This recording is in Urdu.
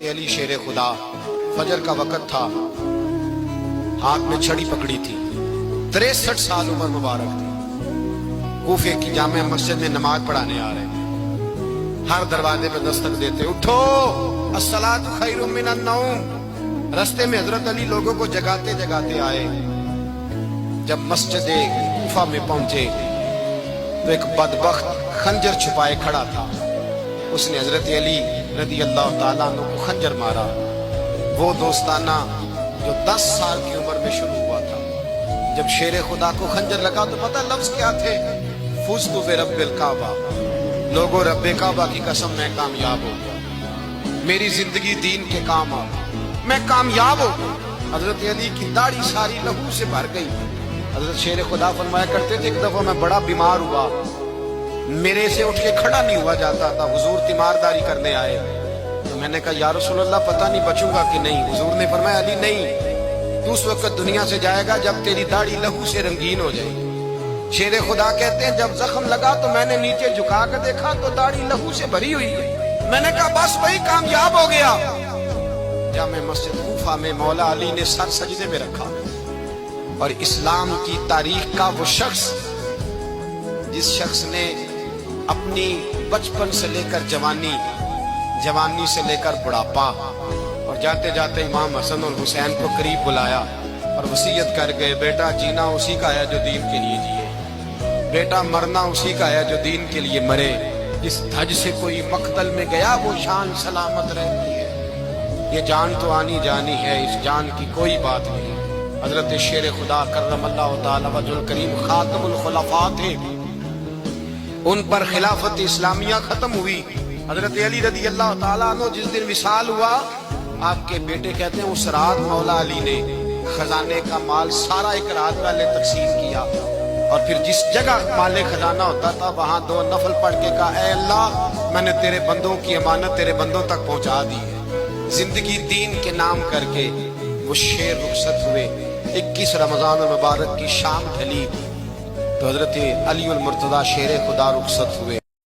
علی شیر خدا، فجر کا وقت تھا، ہاتھ میں چھڑی پکڑی تھی، 63 سال عمر مبارک تھی، کوفے کی جامع مسجد میں نماز پڑھانے آ رہے ہیں، ہر دروازے پہ دستک دیتے، اٹھو الصلاۃ خیر من النوم۔ رستے میں حضرت علی لوگوں کو جگاتے جگاتے آئے، جب مسجد کوفہ میں پہنچے تو ایک بدبخت خنجر چھپائے کھڑا تھا، اس نے حضرت علی رضی اللہ تعالیٰ عنہ کو خنجر مارا، وہ دوستانہ جو 10 سال کی عمر میں شروع ہوا تھا۔ جب شیر خدا کو خنجر لگا تو پتہ لفظ کیا تھے؟ فزت برب الکعبہ، لوگوں رب کعبہ کی قسم میں کامیاب ہو گیا، میری زندگی دین کے کام آ گئی، میں کامیاب ہو گیا۔ حضرت علی کی داڑھی ساری لہو سے بھر گئی۔ حضرت شیر خدا فرمایا کرتے تھے، ایک دفعہ میں بڑا بیمار ہوا، میرے سے اٹھ کے کھڑا نہیں ہوا جاتا تھا، حضور تیمارداری کرنے آئے تو میں نے کہا یا رسول اللہ پتہ نہیں بچوں گا کہ نہیں۔ حضور نے فرمایا علی نہیں، تو اس وقت دنیا سے جائے گا جب تیری داڑھی لہو سے رنگین ہو جائے گی۔ شیر خدا کہتے ہیں جب زخم لگا تو میں نے نیچے جھکا کر دیکھا تو داڑھی لہو سے بھری ہوئی ہے، میں نے کہا بس وہی کامیاب ہو گیا۔ جامع مسجد کوفہ میں مولا علی نے سر سجدے میں رکھا، اور اسلام کی تاریخ کا وہ شخص جس شخص نے اپنی بچپن سے لے کر جوانی، جوانی سے لے کر بڑھاپا، اور جاتے جاتے امام حسن اور حسین کو قریب بلایا اور وصیت کر گئے، بیٹا جینا اسی کا ہے جو دین کے لیے جیے، بیٹا مرنا اسی کا ہے جو دین کے لیے مرے، جس دھج سے کوئی مقتل میں گیا وہ شان سلامت رہتی ہے، یہ جان تو آنی جانی ہے، اس جان کی کوئی بات نہیں۔ حضرت شیر خدا کرم اللہ تعالی وجہ الکریم خاتم الخلفاء تھے، ان پر خلافت اسلامیہ ختم ہوئی۔ حضرت علی رضی اللہ تعالیٰ عنہ جس دن وصال ہوا، آپ کے بیٹے کہتے ہیں اس رات مولا علی نے خزانے کا مال سارا ایک رات پہلے تقسیم کیا، اور پھر جس جگہ مال خزانہ ہوتا تھا وہاں 2 نفل پڑھ کے کہا اے اللہ میں نے تیرے بندوں کی امانت تیرے بندوں تک پہنچا دی ہے۔ زندگی دین کے نام کر کے وہ شیر رخصت ہوئے۔ 21 رمضان المبارک کی شام ڈھلی تو حضرت علی المرتضیٰ شیر خدا رخصت ہوئے۔